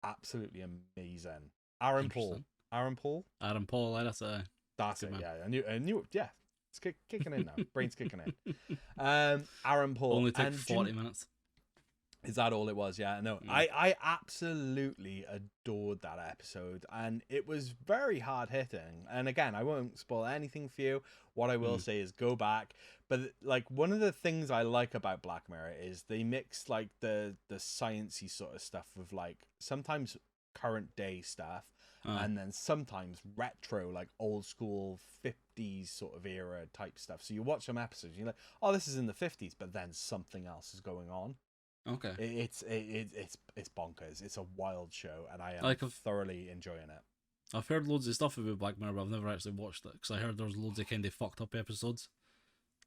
absolutely amazing. Aaron Paul. That's it. Man. Yeah, I knew. Yeah, it's kicking in now. Brain's kicking in. Aaron Paul only took 40 minutes. Is that all it was? Yeah, no. I absolutely adored that episode, and it was very hard hitting. And again, I won't spoil anything for you. What I will say is go back. But like one of the things I like about Black Mirror is they mix like the sciencey sort of stuff with like sometimes current day stuff, and then sometimes retro, like old school 50s sort of era type stuff. So you watch some episodes, and you're like, oh, this is in the 50s, but then something else is going on. Okay. It's bonkers. It's a wild show, and I am thoroughly enjoying it. I've heard loads of stuff about Black Mirror, but I've never actually watched it because I heard there was loads of kind of fucked up episodes.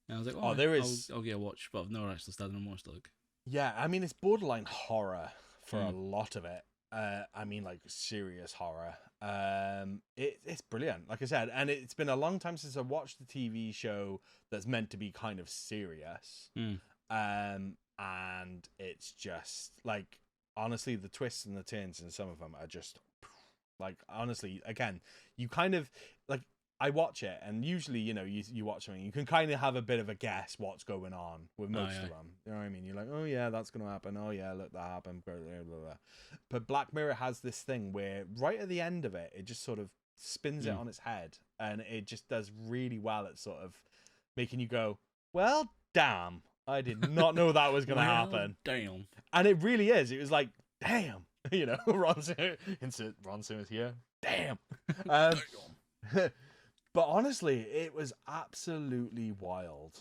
And I was like, there is. I'll get a watch, but I've never actually started and watched it. Like. Yeah, I mean it's borderline horror for a lot of it. I mean like serious horror. It's brilliant, like I said, and it's been a long time since I watched the TV show that's meant to be kind of serious. And it's just like honestly the twists and the turns in some of them are just like honestly again you kind of like I watch it and usually you watch something you can kind of have a bit of a guess what's going on with most of them, you know what I mean, you're like, oh yeah, that's gonna happen, oh yeah, look, that happened, blah, blah, blah, blah. But Black Mirror has this thing where right at the end of it just sort of spins it on its head, and it just does really well at sort of making you go, well damn, I did not know that was going to happen. Damn. And it really is. It was like, damn. Ron Simmons here. Damn. But honestly, it was absolutely wild.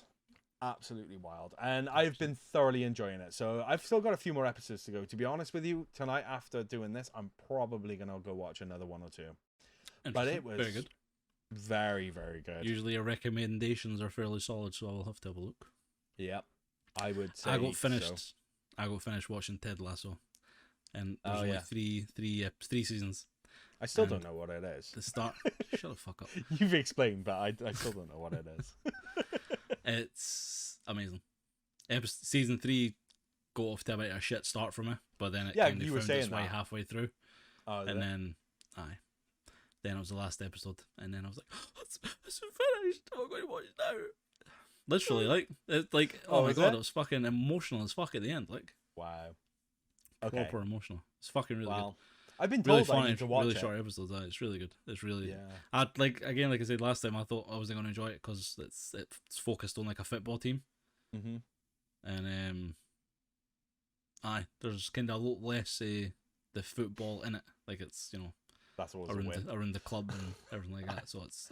Absolutely wild. And I've been thoroughly enjoying it. So I've still got a few more episodes to go. To be honest with you, tonight after doing this, I'm probably going to go watch another 1 or 2. But it was very good. Very, very good. Usually your recommendations are fairly solid, so I'll have to have a look. Yep. I would say I got finished watching Ted Lasso, and there's only three seasons. I still don't know what it is. The start. Shut the fuck up. You've explained, but I still don't know what it is. It's amazing. Season 3 got off to a bit of a shit start for me, but then it kind of found its way halfway through, and then then it was the last episode, and then I was like, oh, it's finished. I'm going to watch it now. Literally, like, it's like, oh my god, it was fucking emotional as fuck at the end, like. Wow. Okay. Proper emotional. It's fucking really good. I've been told really I need to watch really short episodes. It's really good. It's really. Yeah. Like I said last time, I thought I wasn't going to enjoy it because it's focused on like a football team. Mm-hmm. And there's kind of a lot less the football in it. Like it's that's around the club and everything like that. So it's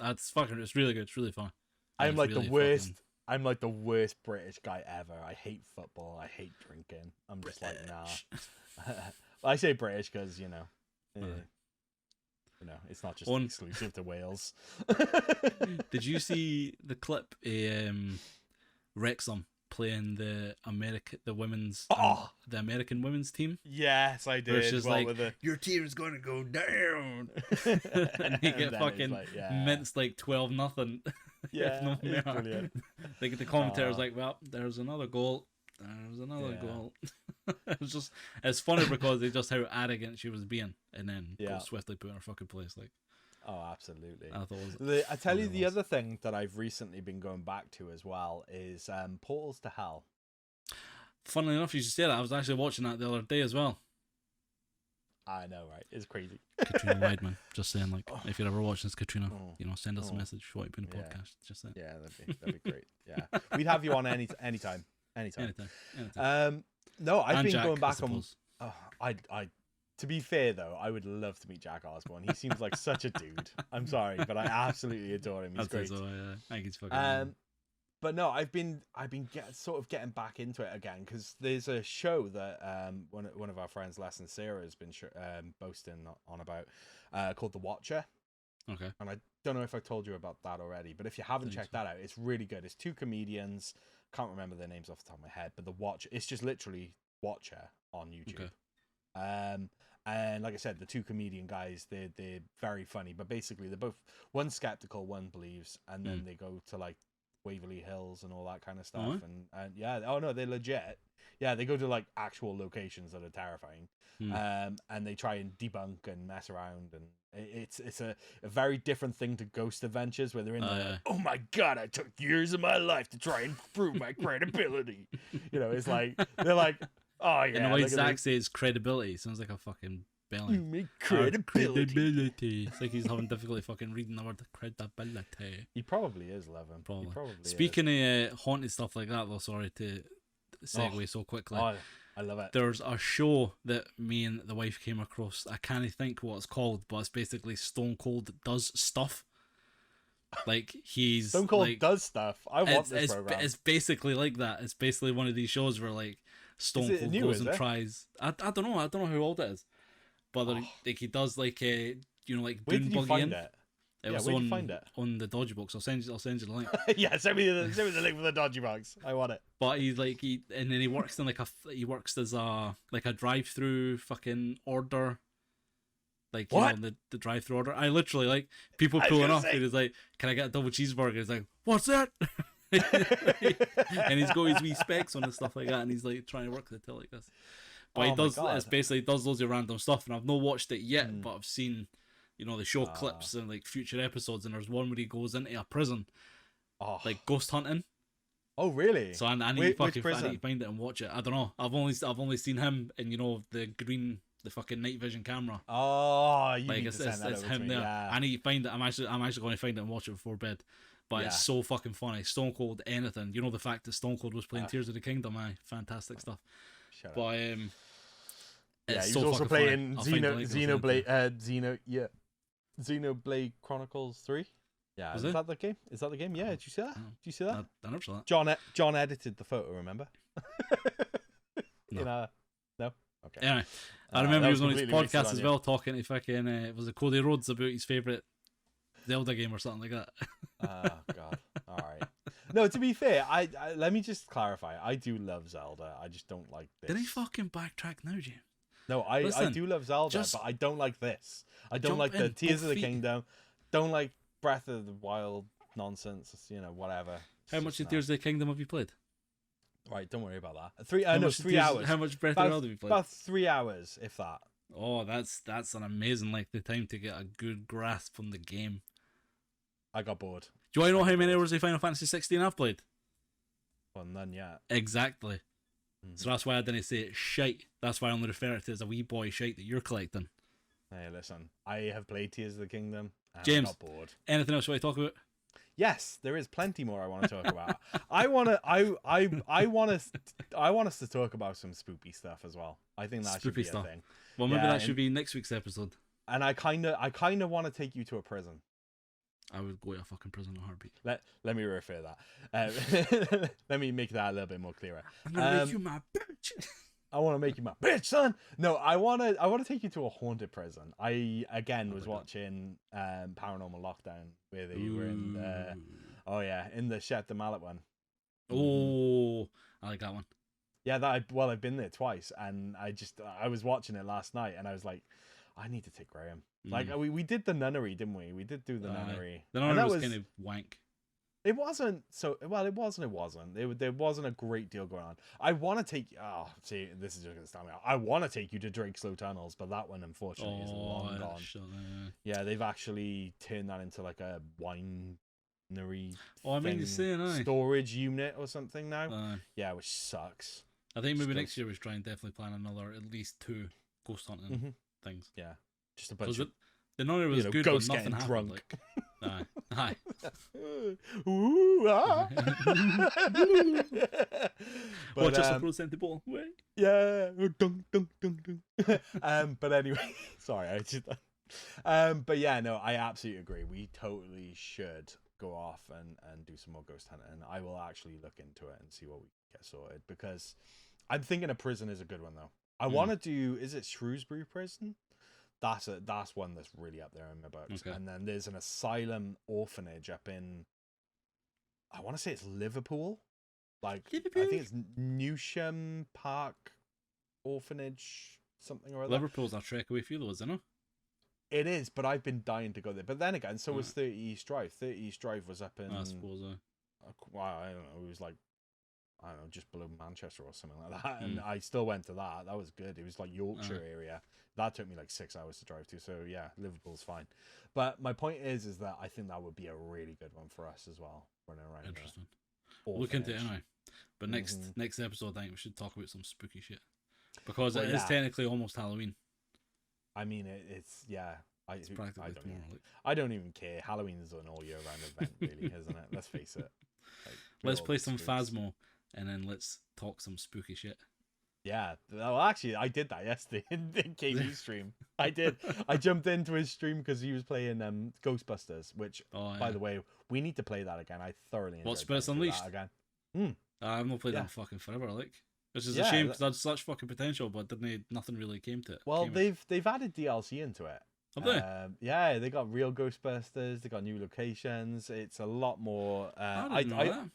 really good. It's really fun. I'm like the worst. I'm like the worst British guy ever. I hate football. I hate drinking. I'm just like, nah. I say British because it's not just exclusive to Wales. Did you see the clip? Wrexham playing the American women's team. Yes, I did. It's just your team's gonna go down, and they get fucking minced 12-0. Yeah, it's brilliant. Like the commentator's like, well, there's another goal. There's another goal. It's funny because they just how arrogant she was being, and then go swiftly put in her fucking place. Oh, absolutely. I tell you the other thing that I've recently been going back to as well is Portals to Hell. Funnily enough, you should say that. I was actually watching that the other day as well. I know, right? It's crazy. Katrina Weidman, just saying, if you're ever watching this, Katrina, send us a message if you want to be in the podcast. Just saying. Yeah, that'd be great. Yeah, we'd have you on anytime. No, I've been going back on. To be fair though, I would love to meet Jack Osborne. He seems like such a dude. I'm sorry, but I absolutely adore him. He's great. So, I think he's fucking. But no, I've been sort of getting back into it again because there's a show that one of our friends, Les and Sarah, has been boasting on about called The Watcher. Okay. And I don't know if I told you about that already, but if you haven't checked that out, it's really good. It's two comedians. Can't remember their names off the top of my head, but The Watcher. It's just literally Watcher on YouTube. Okay. And like I said, the two comedian guys, they're very funny, but basically they're both, one's skeptical, one believes, and then they go to Waverly Hills and all that kind of stuff. And yeah, oh no, they're legit. Yeah, they go to actual locations that are terrifying. And they try and debunk and mess around, and it's a very different thing to Ghost Adventures where they're in oh my god, I took years of my life to try and prove my credibility. It's they're like, oh yeah. And the way Zach says credibility sounds like a fucking belly. You make credibility. It's like he's having difficulty fucking reading the word credibility. He probably is, Levin. Probably. He probably Speaking of haunted stuff like that, though, sorry to segue so quickly. Oh, I love it. There's a show that me and the wife came across. I can't think what it's called, but it's basically Stone Cold does stuff. He's Stone Cold does stuff. I want this program. It's basically like that. It's basically one of these shows where Stone Cold goes and tries. I don't know. I don't know how old it is, but he does where dune did you find it? It was where did you find it? On the Dodgy Box. I'll send you the link. Yeah, send me the link for the Dodgy Box. I want it. But and then he works in he works as a drive-through fucking order. The drive-through order. I literally people pulling up. And he's like, "Can I get a double cheeseburger?" He's like, "What's that?" And he's got his wee specs on and stuff like that, and he's trying to work the till like this. But he does. It's basically does loads of random stuff, and I've not watched it yet, but I've seen. They show clips and future episodes, and there's one where he goes into a prison, ghost hunting. Oh really? So I need to find it and watch it. I don't know. I've only seen him and the fucking night vision camera. Oh, you need to send that it's over him to me. there. Yeah. I need to find it. I'm actually going to find it and watch it before bed. But it's so fucking funny. Stone Cold anything. The fact that Stone Cold was playing Tears of the Kingdom. Fantastic stuff. Shut up. He's so also playing Xenoblade Chronicles 3. Yeah, is that the game? Is that the game? Yeah, did you see that? Did you see that? I never saw that. John edited the photo, remember? No. No? Okay. Anyway, I remember he was on his podcast as well talking to fucking, was it Cody Rhodes about his favourite Zelda game or something like that? Oh, God. All right. No, to be fair, I let me just clarify. I do love Zelda. I just don't like this. Did he fucking backtrack now, James? No, I do love Zelda, but I don't like this. I don't like the Tears of the Kingdom. Don't like Breath of the Wild nonsense. Whatever. How much of Tears of the Kingdom have you played? Right, don't worry about that. 3 hours. How much Breath of the Wild have you played? About 3 hours, if that. Oh, that's an amazing the time to get a good grasp on the game. I got bored. Do you want to know how many hours of Final Fantasy 16 I've played? Well, none yet. Exactly. So that's why I didn't say it's shite. That's why I only refer to it as a wee boy shite that you're collecting. Hey, listen. I have played Tears of the Kingdom. And James, I got bored. Anything else you want to talk about? Yes, there is plenty more I want to talk about. I want us to talk about some spoopy stuff as well. I think that should be a thing. Well, maybe that should be next week's episode. And I kind of want to take you to a prison. I would go to a fucking prison in a heartbeat. Let me refer that. Let me make that a little bit more clearer. I'm gonna make you my bitch. I want to make you my bitch, son. No, I want to take you to a haunted prison. I was watching Paranormal Lockdown where they were in the in the Shet the Mallet one. Oh, I like that one. Yeah, I've been there twice, and I was watching it last night, and I was like, I need to take Graham. Like we did the nunnery, didn't we? We did do the nunnery. The nunnery was kind of wank. It wasn't so well. It wasn't. There wasn't a great deal going on. I want to take. Oh, see, this is just gonna stand me out. I want to take you to Drake Slow Tunnels, but that one unfortunately is long gone. Yeah, they've actually turned that into like a winery. Oh, I mean, you're saying, storage unit or something now. Yeah, which sucks. I think maybe next year we should try and definitely plan another at least 2 ghost hunting things. Yeah, just a bunch of. The nunnery was good, but nothing happened. Drunk. Like, aye. Ooh, ah. Watch us approach the ball. Yeah. Dunk, dunk, dunk, dunk. But anyway, sorry, I just. But yeah, no, I absolutely agree. We totally should go off and do some more ghost hunting. And I will actually look into it and see what we can get sorted, because I'm thinking a prison is a good one though. I want to do. Is it Shrewsbury Prison? That's one that's really up there in my books. Okay. And then there's an asylum orphanage up in, I want to say it's Liverpool. Like Liverpool? I think it's Newsham Park Orphanage, something or other. Liverpool's a trek away from you, isn't it? It is, but I've been dying to go there. But then again, so was 30 East Drive. 30 East Drive was up in, I suppose. I don't know. It was like, I don't know, just below Manchester or something like that. And I still went to that. That was good. It was like Yorkshire area. That took me like 6 hours to drive to. So yeah, Liverpool's fine. But my point is that I think that would be a really good one for us as well. Running around. Interesting. Look into it anyway. But next episode, I think we should talk about some spooky shit, because it is technically almost Halloween. I mean, it's It's practically I don't even care. Halloween is an all year round event, really, isn't it? Let's face it. Like, let's play some Phasmo, and then let's talk some spooky shit. Yeah. Well, actually, I did that yesterday in KB's stream. I did. I jumped into his stream because he was playing Ghostbusters, which, by the way, we need to play that again. I thoroughly enjoyed Spirits Unleashed again. I've not played that fucking forever, which is a shame, because it had such fucking potential, but nothing really came to it. Well, they've added DLC into it. Have they? Yeah, they got real Ghostbusters. They got new locations. It's a lot more. I didn't know that.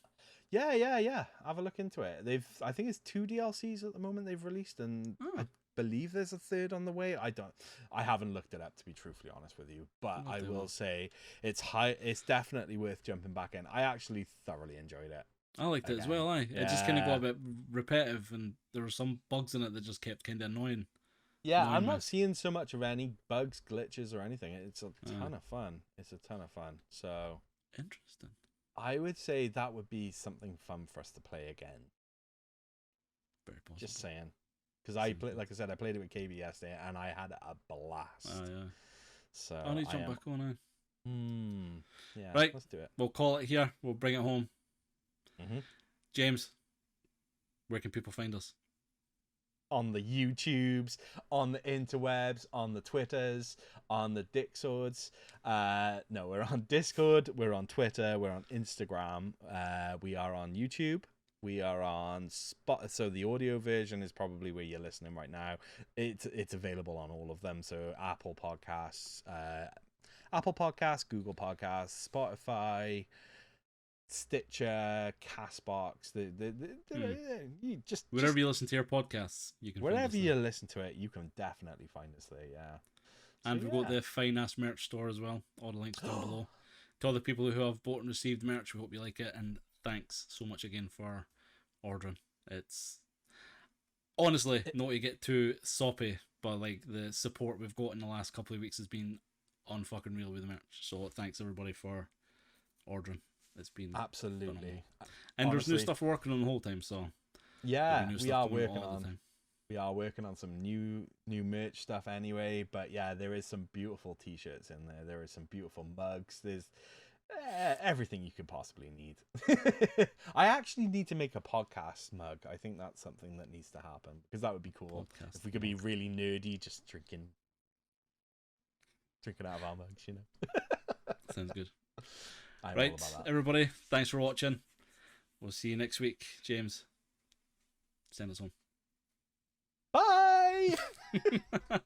Yeah. Have a look into it. I think it's 2 DLCs at the moment they've released, and I believe there's a 3rd on the way. I haven't looked it up, to be truthfully honest with you, but I will say it's definitely worth jumping back in. I actually thoroughly enjoyed it. I liked it as well. It just kind of got a bit repetitive, and there were some bugs in it that just kept kind of annoying. Yeah, I'm not seeing so much of any bugs, glitches, or anything. It's a ton of fun. So interesting. I would say that would be something fun for us to play again. Very possible. Just saying, because I played it with KB yesterday, and I had a blast. Oh yeah. So I need to jump back on now. Yeah. Right. Let's do it. We'll call it here. We'll bring it home. James, where can people find us? On the YouTubes, on the interwebs, on the Twitters, on the Dick Swords. No, we're on Discord, we're on Twitter, we're on Instagram, we are on YouTube, we are on Spot. So the audio version is probably where you're listening right now. It's available on all of them. So Apple Podcasts, Google Podcasts, Spotify, Stitcher, Castbox, you just wherever you listen to your podcasts, you can. Wherever you listen to it, you can definitely find us there. Yeah, and we've got the fine ass merch store as well. All the links down below. To all the people who have bought and received merch, we hope you like it, and thanks so much again for ordering. It's honestly not to get too soppy, but like the support we've got in the last couple of weeks has been unfucking real with the merch. So thanks everybody for ordering. It's been absolutely phenomenal. And honestly, there's new stuff we're working on the whole time, so yeah, we are working on some new merch stuff anyway. But yeah, there is some beautiful t-shirts in there. There is some beautiful mugs. There's everything you could possibly need. I actually need to make a podcast mug. I think that's something that needs to happen, because that would be cool if we could be really nerdy, just drinking out of our mugs, you know. Sounds good. Right, everybody, thanks for watching. We'll see you next week. James, send us home. Bye.